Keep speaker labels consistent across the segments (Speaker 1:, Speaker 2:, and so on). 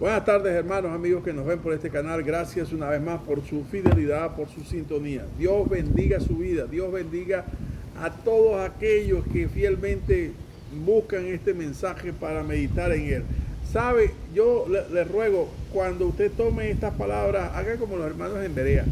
Speaker 1: Buenas tardes, hermanos, amigos que nos ven por este canal. Gracias una vez más por su fidelidad, por su sintonía. Dios bendiga su vida. Dios bendiga a todos aquellos que fielmente buscan este mensaje para meditar en él. Sabe, yo le ruego, cuando usted tome estas palabras, haga como los hermanos en Berea.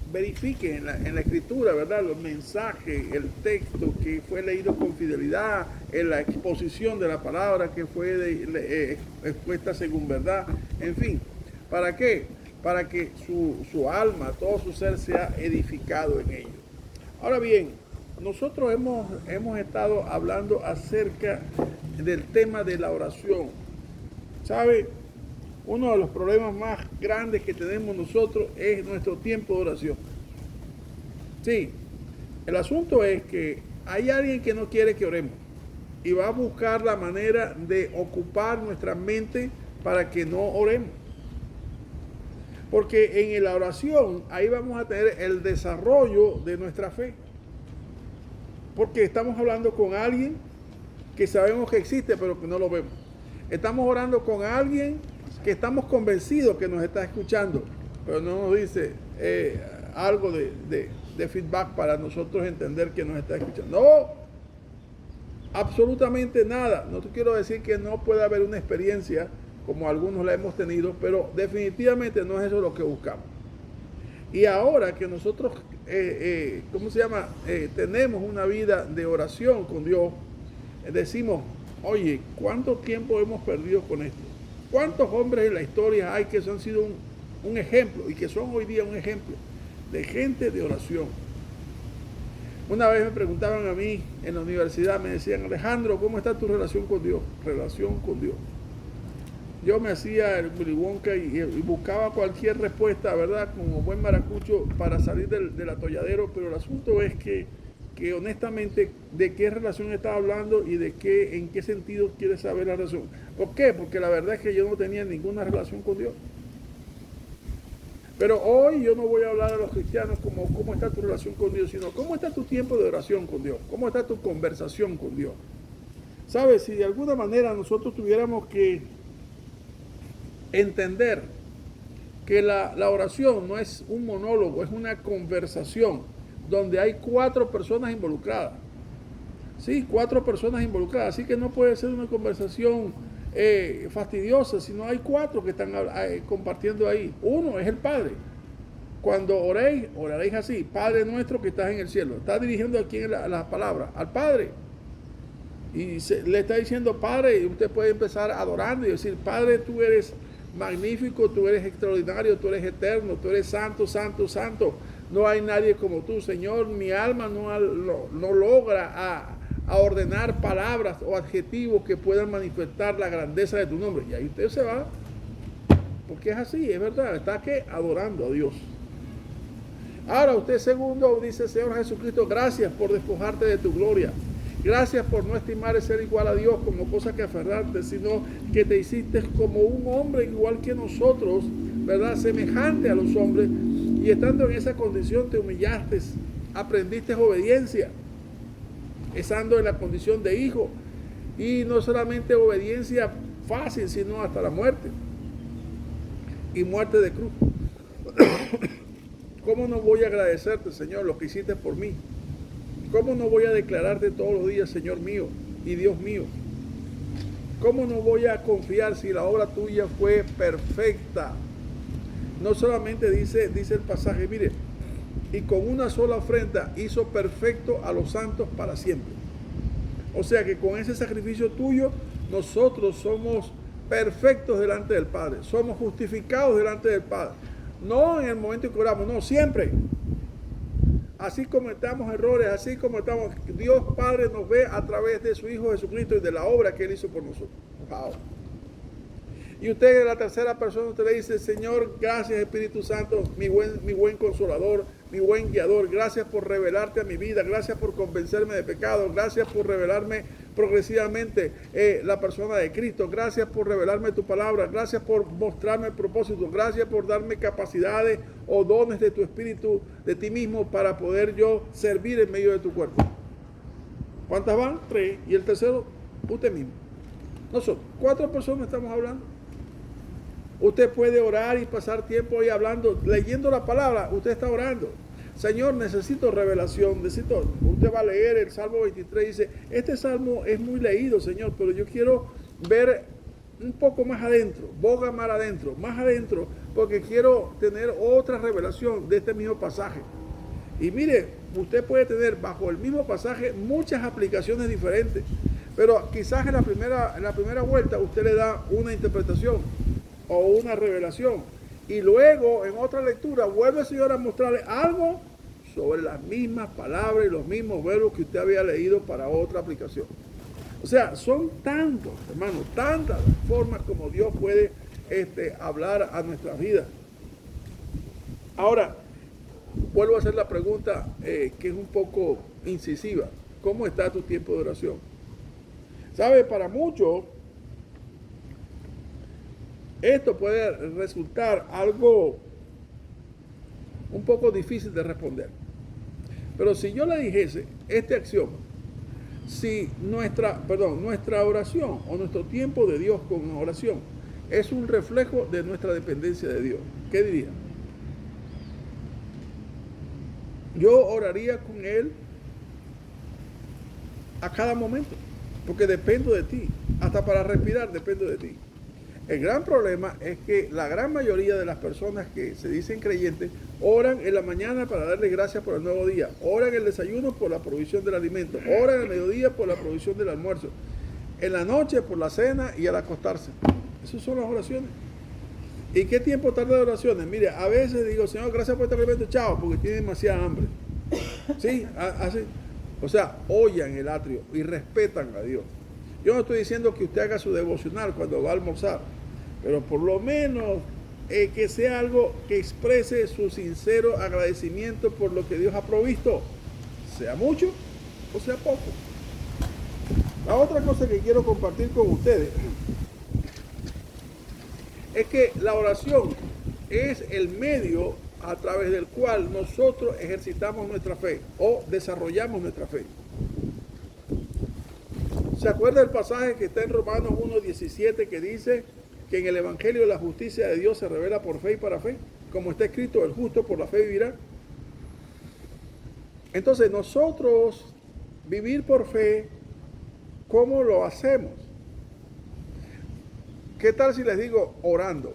Speaker 1: Verifique en la escritura, ¿verdad? Los mensajes, el texto que fue leído con fidelidad, en la exposición de la palabra que fue expuesta según verdad, en fin. ¿Para qué? Para que su alma, todo su ser sea edificado en ello. Ahora bien, nosotros hemos estado hablando acerca del tema de la oración. ¿Sabe? Uno de los problemas más grandes que tenemos nosotros es nuestro tiempo de oración. Sí, el asunto es que hay alguien que no quiere que oremos y va a buscar la manera de ocupar nuestra mente para que no oremos. Porque en la oración ahí vamos a tener el desarrollo de nuestra fe. Porque estamos hablando con alguien que sabemos que existe pero que no lo vemos. Estamos orando con alguien que estamos convencidos que nos está escuchando, pero no nos dice algo de feedback para nosotros entender que nos está escuchando. No, absolutamente nada. No te quiero decir que no pueda haber una experiencia como algunos la hemos tenido, pero definitivamente no es eso lo que buscamos. Y ahora que nosotros, tenemos una vida de oración con Dios, decimos, oye, ¿cuánto tiempo hemos perdido con esto? ¿Cuántos hombres en la historia hay que han sido un ejemplo y que son hoy día un ejemplo de gente de oración? Una vez me preguntaban a mí en la universidad, me decían, Alejandro, ¿cómo está tu relación con Dios? Relación con Dios. Yo me hacía el Willy Wonka y buscaba cualquier respuesta, ¿verdad? Como buen maracucho para salir del atolladero, pero el asunto es que honestamente de qué relación estaba hablando y en qué sentido quiere saber la relación. ¿Por qué? Porque la verdad es que yo no tenía ninguna relación con Dios. Pero hoy yo no voy a hablar a los cristianos como cómo está tu relación con Dios, sino cómo está tu tiempo de oración con Dios, cómo está tu conversación con Dios. ¿Sabes? Si de alguna manera nosotros tuviéramos que entender que la oración no es un monólogo, es una conversación donde hay 4 personas involucradas. Sí, 4 personas involucradas. Así que no puede ser una conversación fastidiosa, sino hay 4 que están compartiendo ahí. Uno es el Padre. Cuando oréis, oraréis así: Padre nuestro que estás en el cielo. Está dirigiendo a quién las palabras, al Padre. Y le está diciendo Padre, y usted puede empezar adorando y decir: Padre, tú eres magnífico, tú eres extraordinario, tú eres eterno, tú eres santo, santo, santo. No hay nadie como tú, Señor. Mi alma no logra a ordenar palabras o adjetivos que puedan manifestar la grandeza de tu nombre. Y ahí usted se va, porque es así, es verdad. Está que adorando a Dios. Ahora usted segundo dice: Señor Jesucristo, gracias por despojarte de tu gloria. Gracias por no estimar ser igual a Dios como cosa que aferrarte, sino que te hiciste como un hombre igual que nosotros, ¿verdad? Semejante a los hombres. Y estando en esa condición te humillaste, aprendiste obediencia, estando en la condición de hijo. Y no solamente obediencia fácil, sino hasta la muerte. Y muerte de cruz. ¿Cómo no voy a agradecerte, Señor, lo que hiciste por mí? ¿Cómo no voy a declararte todos los días, Señor mío y Dios mío? ¿Cómo no voy a confiar si la obra tuya fue perfecta? No solamente dice el pasaje, mire, y con una sola ofrenda hizo perfecto a los santos para siempre. O sea que con ese sacrificio tuyo, nosotros somos perfectos delante del Padre, somos justificados delante del Padre. No en el momento en que oramos, no, siempre. Así cometamos errores, así como estamos, Dios Padre nos ve a través de su Hijo Jesucristo y de la obra que Él hizo por nosotros. Wow. Y usted, la tercera persona, usted le dice: Señor, gracias Espíritu Santo, mi buen consolador, mi buen guiador. Gracias por revelarte a mi vida, gracias por convencerme de pecado, gracias por revelarme progresivamente la persona de Cristo, gracias por revelarme tu palabra, gracias por mostrarme el propósito, gracias por darme capacidades o dones de tu Espíritu, de ti mismo, para poder yo servir en medio de tu cuerpo. ¿Cuántas van? 3. Y el tercero, usted mismo. Nosotros, 4 personas estamos hablando. Usted puede orar y pasar tiempo ahí hablando, leyendo la palabra, usted está orando. Señor, necesito revelación, usted va a leer el Salmo 23 y dice, este Salmo es muy leído, Señor, pero yo quiero ver un poco más adentro, boga más adentro, porque quiero tener otra revelación de este mismo pasaje. Y mire, usted puede tener bajo el mismo pasaje muchas aplicaciones diferentes, pero quizás en la primera vuelta usted le da una interpretación o una revelación, y luego en otra lectura vuelve el Señor a mostrarle algo sobre las mismas palabras y los mismos verbos que usted había leído para otra aplicación. O sea, son tantos, hermanos, tantas formas como Dios puede hablar a nuestras vidas. Ahora, vuelvo a hacer la pregunta que es un poco incisiva. ¿Cómo está tu tiempo de oración? ¿Sabe? Para muchos, esto puede resultar algo un poco difícil de responder. Pero si yo le dijese este axioma, si nuestra oración o nuestro tiempo de Dios con oración es un reflejo de nuestra dependencia de Dios, ¿qué diría? Yo oraría con Él a cada momento, porque dependo de ti, hasta para respirar dependo de ti. El gran problema es que la gran mayoría de las personas que se dicen creyentes oran en la mañana para darle gracias por el nuevo día, oran en el desayuno por la provisión del alimento, oran al mediodía por la provisión del almuerzo, en la noche por la cena y al acostarse. Esas son las oraciones. ¿Y qué tiempo tarda de oraciones? Mire, a veces digo, Señor, gracias por este alimento, chao, porque tiene demasiada hambre. ¿Sí? Así. O sea, oyan el atrio y respetan a Dios. Yo no estoy diciendo que usted haga su devocional cuando va a almorzar, pero por lo menos que sea algo que exprese su sincero agradecimiento por lo que Dios ha provisto, sea mucho o sea poco. La otra cosa que quiero compartir con ustedes es que la oración es el medio a través del cual nosotros ejercitamos nuestra fe o desarrollamos nuestra fe. ¿Se acuerda el pasaje que está en Romanos 1:17 que dice que en el Evangelio la justicia de Dios se revela por fe y para fe? Como está escrito, el justo por la fe vivirá. Entonces nosotros vivir por fe, ¿cómo lo hacemos? ¿Qué tal si les digo orando?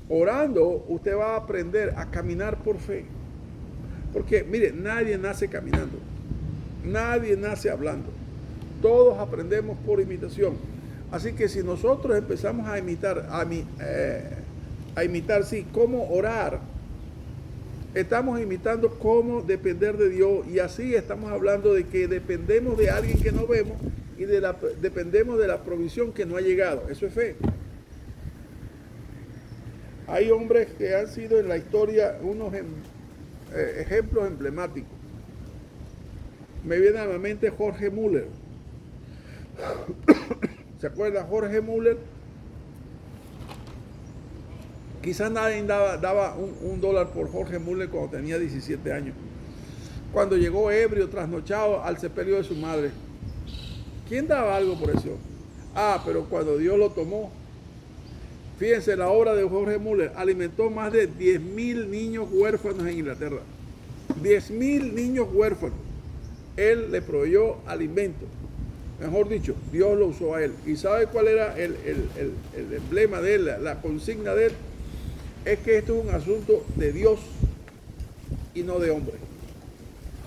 Speaker 1: Orando usted va a aprender a caminar por fe. Porque mire, nadie nace caminando, nadie nace hablando. Todos aprendemos por imitación. Así que si nosotros empezamos a imitar, sí, cómo orar, estamos imitando cómo depender de Dios, y así estamos hablando de que dependemos de alguien que no vemos y dependemos de la provisión que no ha llegado. Eso es fe. Hay hombres que han sido en la historia unos ejemplos emblemáticos. Me viene a la mente Jorge Müller. ¿Se acuerda Jorge Müller? Quizás nadie daba un dólar por Jorge Müller cuando tenía 17 años. Cuando llegó ebrio, trasnochado al sepelio de su madre. ¿Quién daba algo por eso? Pero cuando Dios lo tomó, fíjense, la obra de Jorge Müller alimentó más de 10.000 niños huérfanos en Inglaterra. 10.000 niños huérfanos. Él le proveyó alimento. Mejor dicho, Dios lo usó a él. ¿Y sabe cuál era el emblema de él, la consigna de él? Es que esto es un asunto de Dios y no de hombre.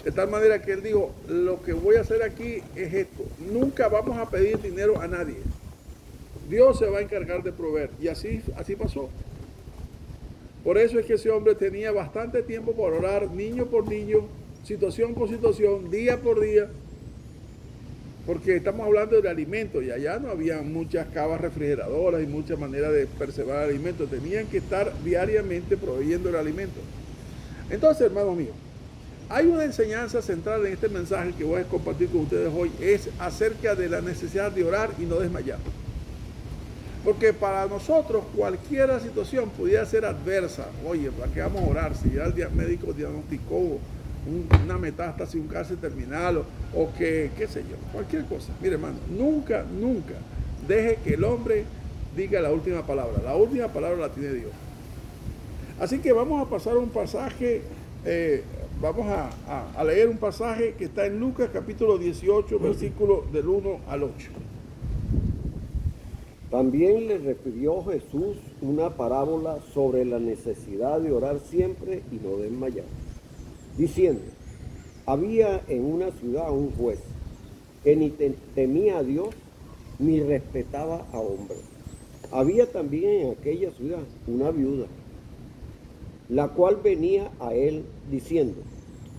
Speaker 1: De tal manera que él dijo, lo que voy a hacer aquí es esto. Nunca vamos a pedir dinero a nadie. Dios se va a encargar de proveer. Y así pasó. Por eso es que ese hombre tenía bastante tiempo para orar, niño por niño, situación por situación, día por día. Porque estamos hablando de alimentos y allá no había muchas cavas refrigeradoras y muchas maneras de preservar alimentos. Tenían que estar diariamente proveyendo el alimento. Entonces, hermanos míos, hay una enseñanza central en este mensaje que voy a compartir con ustedes hoy. Es acerca de la necesidad de orar y no desmayar. Porque para nosotros cualquier situación pudiera ser adversa. Oye, ¿para qué vamos a orar? Si ya el médico diagnosticó una metástasis, un cáncer terminal o que, qué sé yo, cualquier cosa. Mire, hermano, nunca deje que el hombre diga la última palabra. La última palabra la tiene Dios. Así que vamos a pasar un pasaje, vamos a leer un pasaje que está en Lucas capítulo 18, versículo del 1 al 8.
Speaker 2: También le refirió Jesús una parábola sobre la necesidad de orar siempre y no desmayar, diciendo: había en una ciudad un juez que ni temía a Dios ni respetaba a hombres. Había también en aquella ciudad una viuda, la cual venía a él diciendo: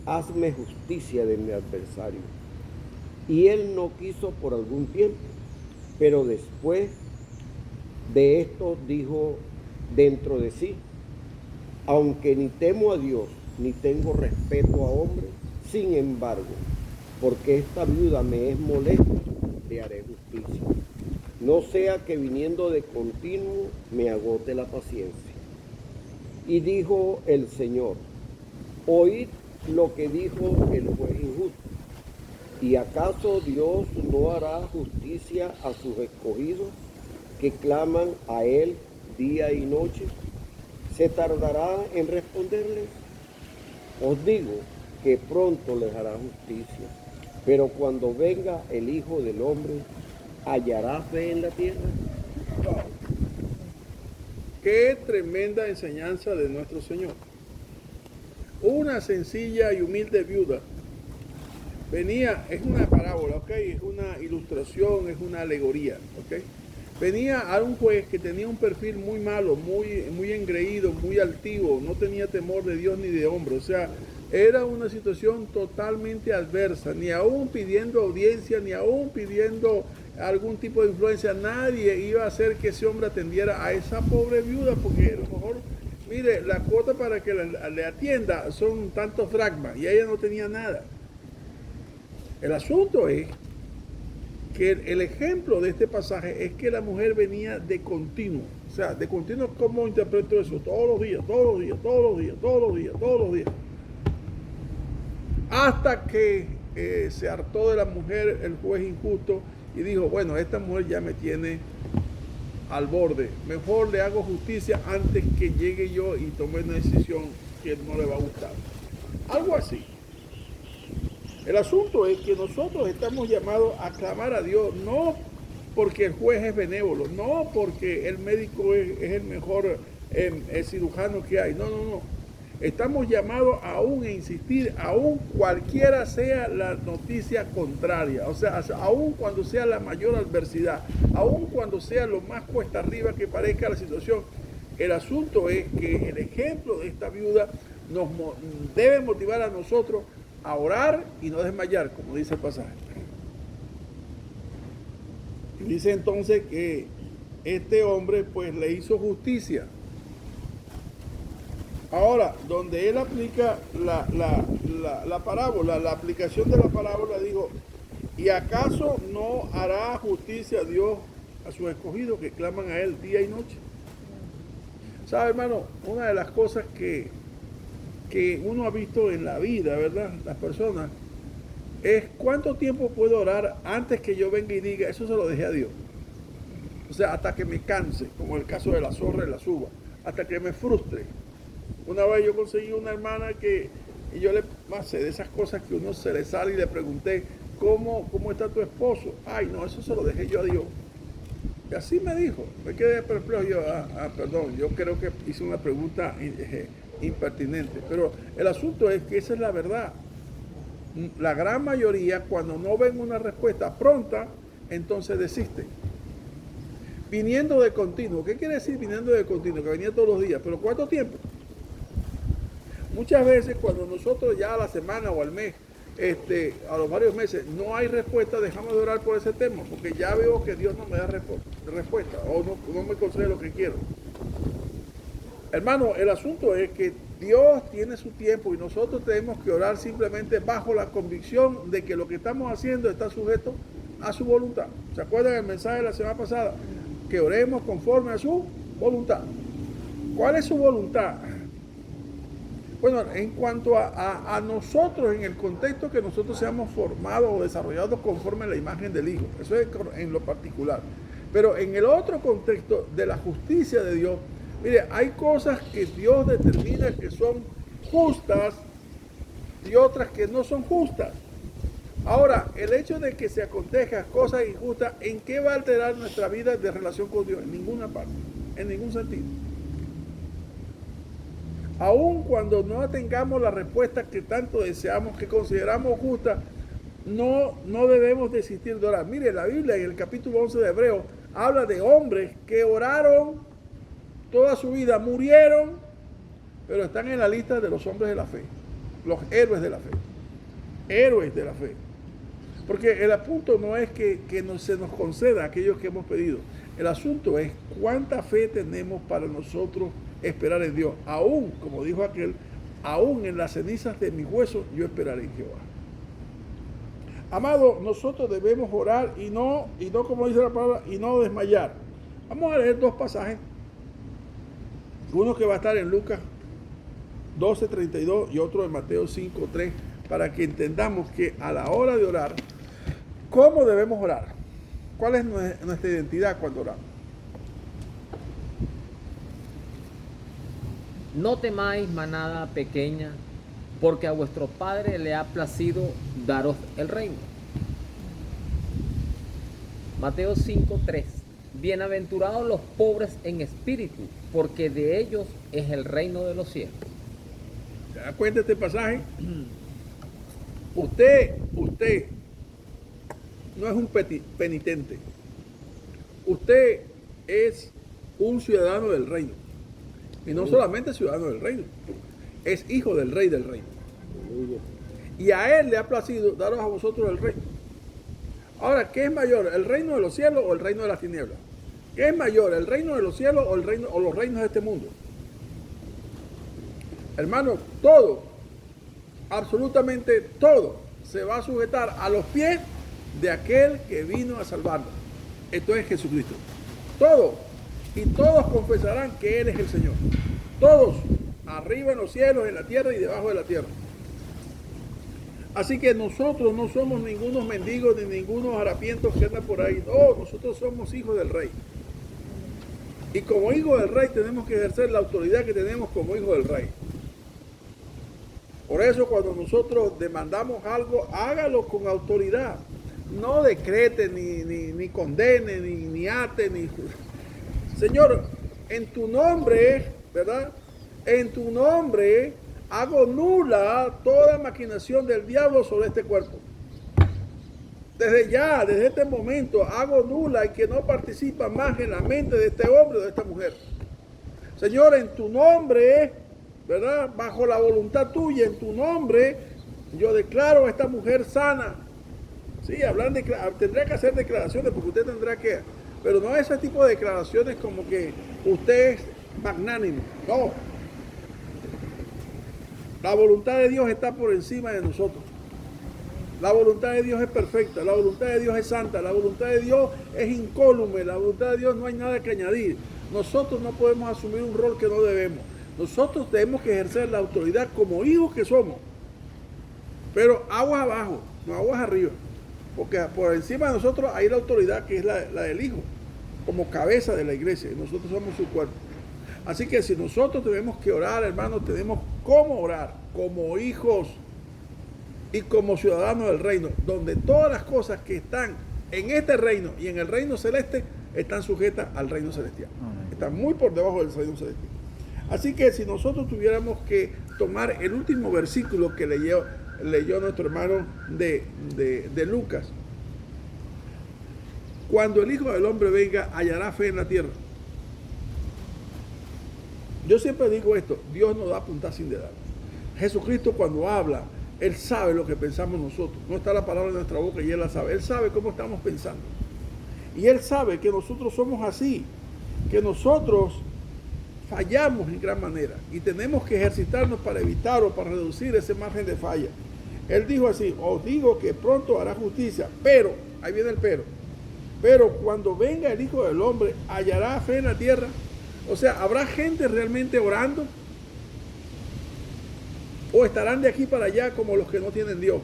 Speaker 2: hazme justicia de mi adversario. Y él no quiso por algún tiempo, pero después de esto dijo dentro de sí: aunque ni temo a Dios ni tengo respeto a hombres, sin embargo, porque esta viuda me es molesta, le haré justicia. No sea que viniendo de continuo me agote la paciencia. Y dijo el Señor: oíd lo que dijo el juez injusto. ¿Y acaso Dios no hará justicia a sus escogidos que claman a Él día y noche? ¿Se tardará en responderles? Os digo que pronto les hará justicia. Pero cuando venga el Hijo del Hombre, ¿hallará fe en la tierra?
Speaker 1: Wow. Qué tremenda enseñanza de nuestro Señor. Una sencilla y humilde viuda venía, es una parábola, ¿ok? Es una ilustración, es una alegoría, ¿ok? Venía a un juez que tenía un perfil muy malo, muy engreído, muy altivo, no tenía temor de Dios ni de hombre, o sea, era una situación totalmente adversa, ni aún pidiendo audiencia, ni aún pidiendo algún tipo de influencia, nadie iba a hacer que ese hombre atendiera a esa pobre viuda, porque a lo mejor, mire, la cuota para que le atienda son tantos dracmas y ella no tenía nada. El asunto es que el ejemplo de este pasaje es que la mujer venía de continuo. O sea, de continuo, ¿cómo interpreto eso? Todos los días, todos los días, todos los días, todos los días, todos los días. Hasta que se hartó de la mujer el juez injusto y dijo: bueno, esta mujer ya me tiene al borde. Mejor le hago justicia antes que llegue yo y tome una decisión que no le va a gustar. Algo así. El asunto es que nosotros estamos llamados a clamar a Dios, no porque el juez es benévolo, no porque el médico es el mejor el cirujano que hay, no. Estamos llamados aún a insistir, aún cualquiera sea la noticia contraria, o sea, aún cuando sea la mayor adversidad, aún cuando sea lo más cuesta arriba que parezca la situación. El asunto es que el ejemplo de esta viuda nos debe motivar a nosotros a orar y no desmayar, como dice el pasaje. Y dice entonces que este hombre pues le hizo justicia. Ahora, donde él aplica la parábola, la aplicación de la parábola, dijo: ¿y acaso no hará justicia a Dios a sus escogidos que claman a Él día y noche? ¿Sabe, hermano? Una de las cosas que uno ha visto en la vida, ¿verdad? Las personas, es cuánto tiempo puedo orar antes que yo venga y diga: eso se lo dejé a Dios. O sea, hasta que me canse, como el caso de la zorra y la suba, hasta que me frustre. Una vez yo conseguí una hermana y yo le pasé de esas cosas que uno se le sale y le pregunté: ¿cómo está tu esposo? Ay, no, eso se lo dejé yo a Dios. Y así me dijo, me quedé perplejo. Yo, perdón, yo creo que hice una pregunta impertinente, pero el asunto es que esa es la verdad. La gran mayoría, cuando no ven una respuesta pronta, entonces desisten. Viniendo de continuo. ¿Qué quiere decir viniendo de continuo? Que venía todos los días. ¿Pero cuánto tiempo? Muchas veces cuando nosotros ya a la semana o al mes, a los varios meses, no hay respuesta, dejamos de orar por ese tema, porque ya veo que Dios no me da respuesta o no me concede lo que quiero. Hermano, el asunto es que Dios tiene su tiempo y nosotros tenemos que orar simplemente bajo la convicción de que lo que estamos haciendo está sujeto a su voluntad. ¿Se acuerdan del mensaje de la semana pasada? Que oremos conforme a su voluntad. ¿Cuál es su voluntad? Bueno, en cuanto a nosotros, en el contexto que nosotros seamos formados o desarrollados conforme a la imagen del Hijo. Eso es en lo particular. Pero en el otro contexto de la justicia de Dios, mire, hay cosas que Dios determina que son justas y otras que no son justas. Ahora, el hecho de que se acontezcan cosas injustas, ¿en qué va a alterar nuestra vida de relación con Dios? En ninguna parte, en ningún sentido. Aun cuando no tengamos la respuesta que tanto deseamos, que consideramos justa, no debemos desistir de orar. Mire, la Biblia en el capítulo 11 de Hebreos habla de hombres que oraron toda su vida, murieron, pero están en la lista de los hombres de la fe, los héroes de la fe, héroes de la fe. Porque el asunto no es que se nos conceda aquello que hemos pedido. El asunto es cuánta fe tenemos para nosotros esperar en Dios. Aún, como dijo aquel, aún en las cenizas de mis huesos yo esperaré en Jehová. Amado, nosotros debemos orar y no como dice la palabra, y no desmayar. Vamos a leer dos pasajes. Uno que va a estar en Lucas 12:32 y otro en Mateo 5:3, para que entendamos que a la hora de orar, ¿cómo debemos orar? ¿Cuál es nuestra identidad cuando oramos?
Speaker 3: No temáis, manada pequeña, porque a vuestro Padre le ha placido daros el reino. Mateo 5:3. Bienaventurados los pobres en espíritu, porque de ellos es el reino de los cielos.
Speaker 1: ¿Se da cuenta este pasaje? Usted no es un penitente. Usted es un ciudadano del reino. Y no solamente ciudadano del reino, es hijo del rey del reino. Y a él le ha placido daros a vosotros el reino. Ahora, ¿qué es mayor? ¿El reino de los cielos o el reino de las tinieblas? ¿Qué es mayor? ¿El reino de los cielos o los reinos de este mundo? Hermano, todo, absolutamente todo, se va a sujetar a los pies de aquel que vino a salvarnos. Esto es Jesucristo. Todo. Y todos confesarán que Él es el Señor. Todos, arriba en los cielos, en la tierra y debajo de la tierra. Así que nosotros no somos ningunos mendigos ni ningunos harapientos que andan por ahí. No, nosotros somos hijos del Rey. Y como hijos del Rey tenemos que ejercer la autoridad que tenemos como hijos del Rey. Por eso cuando nosotros demandamos algo, hágalo con autoridad. No decrete, ni condene, ni ate, ni... Señor, en tu nombre, ¿verdad? En tu nombre hago nula toda maquinación del diablo sobre este cuerpo. Desde ya, desde este momento, hago nula y que no participa más en la mente de este hombre o de esta mujer. Señor, en tu nombre, ¿verdad? Bajo la voluntad tuya, en tu nombre, yo declaro a esta mujer sana. Sí, tendrá que hacer declaraciones porque usted tendrá que... Pero no ese tipo de declaraciones como que usted es magnánimo. No. La voluntad de Dios está por encima de nosotros. La voluntad de Dios es perfecta. La voluntad de Dios es santa. La voluntad de Dios es incólume. La voluntad de Dios no hay nada que añadir. Nosotros no podemos asumir un rol que no debemos. Nosotros tenemos que ejercer la autoridad como hijos que somos. Pero aguas abajo, no aguas arriba. Porque por encima de nosotros hay la autoridad que es la del Hijo, como cabeza de la iglesia, y nosotros somos su cuerpo. Así que si nosotros tenemos que orar, hermanos, tenemos cómo orar, como hijos y como ciudadanos del reino, donde todas las cosas que están en este reino y en el reino celeste están sujetas al reino celestial. Están muy por debajo del reino celestial. Así que si nosotros tuviéramos que tomar el último versículo que leyó nuestro hermano de Lucas, cuando el Hijo del Hombre venga, hallará fe en la tierra. Yo siempre digo esto, Dios no da puntada sin dedal. Jesucristo cuando habla, Él sabe lo que pensamos nosotros. No está la palabra en nuestra boca y Él la sabe. Él sabe cómo estamos pensando. Y Él sabe que nosotros somos así, que nosotros fallamos en gran manera y tenemos que ejercitarnos para evitar o para reducir ese margen de falla. Él dijo así, os digo que pronto hará justicia, pero, ahí viene el pero cuando venga el Hijo del Hombre, hallará fe en la tierra. O sea, ¿habrá gente realmente orando? ¿O estarán de aquí para allá como los que no tienen Dios?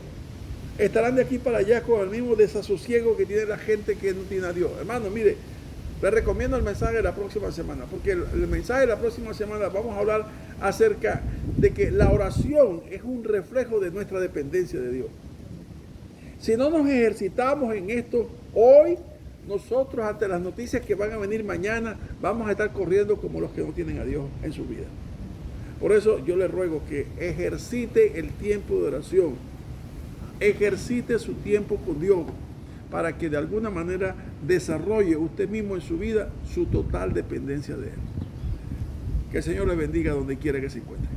Speaker 1: ¿Estarán de aquí para allá con el mismo desasosiego que tiene la gente que no tiene a Dios? Hermano, mire, Les recomiendo el mensaje de la próxima semana, porque el mensaje de la próxima semana vamos a hablar acerca de que la oración es un reflejo de nuestra dependencia de Dios. Si no nos ejercitamos en esto hoy, nosotros ante las noticias que van a venir mañana, vamos a estar corriendo como los que no tienen a Dios en su vida. Por eso yo le ruego que ejercite el tiempo de oración, ejercite su tiempo con Dios, para que de alguna manera desarrolle usted mismo en su vida su total dependencia de Él. Que el Señor le bendiga donde quiera que se encuentre.